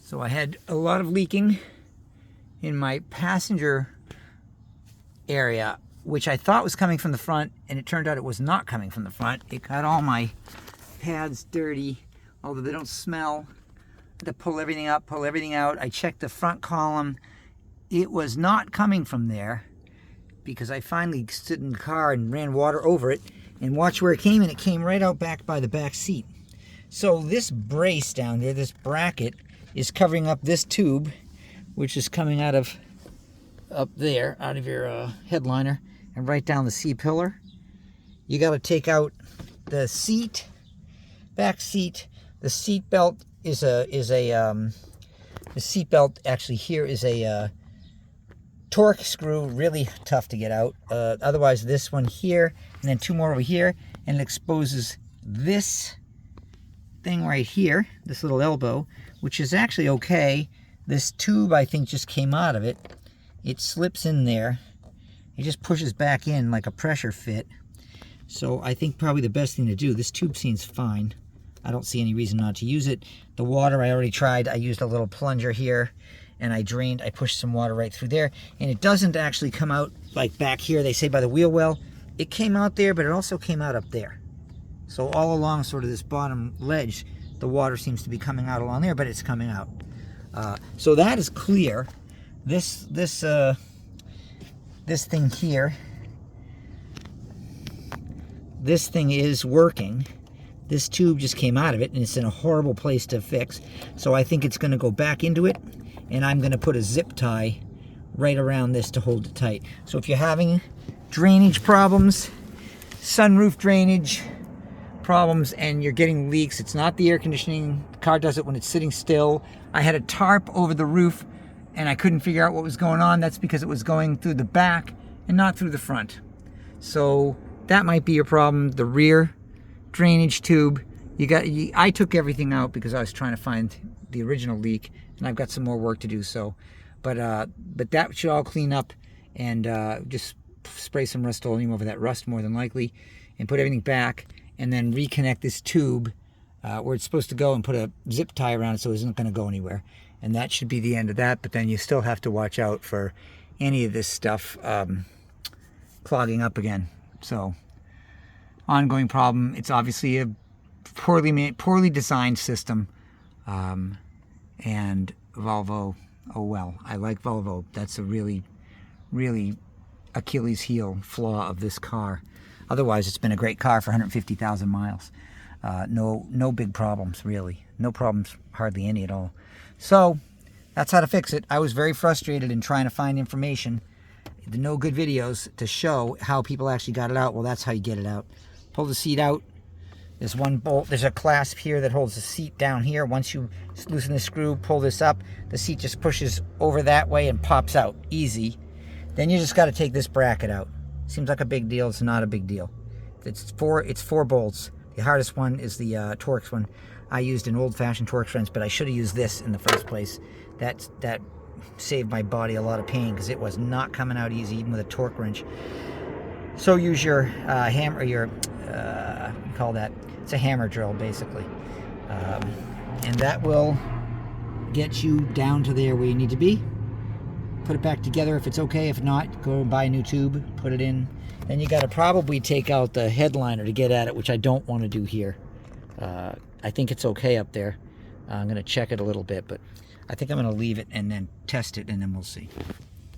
So I had a lot of leaking in my passenger area, which I thought was coming from the front, and it turned out it was not coming from the front. It got all my pads dirty, although they don't smell. I had to pull everything up, pull everything out. I checked the front column. It was not coming from there because I finally stood in the car and ran water over it and watched where it came, and it came right out back by the back seat. So this brace down there, this bracket, is covering up this tube, which is coming out of up there, out of your headliner, and right down the C-pillar. You got to take out the seat, back seat. The seat belt is the seat belt actually here is a torque screw, really tough to get out. Otherwise, this one here, and then two more over here, and it exposes this thing right here, this little elbow, which is actually okay. This tube, I think, just came out of it. It slips in there. It just pushes back in like a pressure fit. So I think probably the best thing to do, this tube seems fine. I don't see any reason not to use it. The water I already tried. I used a little plunger here, and I pushed some water right through there, and it doesn't actually come out like back here, they say by the wheel well. It came out there, but it also came out up there. So all along sort of this bottom ledge, the water seems to be coming out along there, but it's coming out. So that is clear. This thing here, this thing is working. This tube just came out of it, and it's in a horrible place to fix. So I think it's going to go back into it, and I'm going to put a zip tie right around this to hold it tight. So if you're having drainage problems, sunroof drainage problems, and you're getting leaks, it's not the air conditioning. The car does it when it's sitting still. I had a tarp over the roof, and I couldn't figure out what was going on. That's because it was going through the back and not through the front. So that might be your problem. The rear drainage tube, I took everything out because I was trying to find the original leak, and I've got some more work to do. So, but that should all clean up, and just spray some Rust-Oleum over that rust more than likely, and put everything back, and then reconnect this tube where it's supposed to go, and put a zip tie around it so it isn't going to go anywhere. And that should be the end of that. But then you still have to watch out for any of this stuff clogging up again. So ongoing problem. It's obviously a poorly designed system. And Volvo, oh well, I like Volvo. That's a really Achilles heel flaw of this car. Otherwise, it's been a great car for 150,000 miles. No big problems, really. No problems, hardly any at all. So that's how to fix it. I was very frustrated in trying to find information, no good videos to show how people actually got it out. Well, that's how you get it out. Pull the seat out. There's one bolt, there's a clasp here that holds the seat down here. Once you loosen the screw, pull this up, the seat just pushes over that way and pops out. Easy. Then you just got to take this bracket out. Seems like a big deal. It's not a big deal. It's four bolts. The hardest one is the Torx one. I used an old-fashioned Torx wrench, but I should have used this in the first place. That saved my body a lot of pain because it was not coming out easy, even with a torque wrench. So use your hammer, your what do you call that? It's a hammer drill, basically, and that will get you down to there where you need to be. Put it back together if it's okay. If not, go and buy a new tube, put it in. Then you got to probably take out the headliner to get at it, which I don't want to do here. I think it's okay up there. I'm going to check it a little bit, but I think I'm going to leave it and then test it, and then we'll see.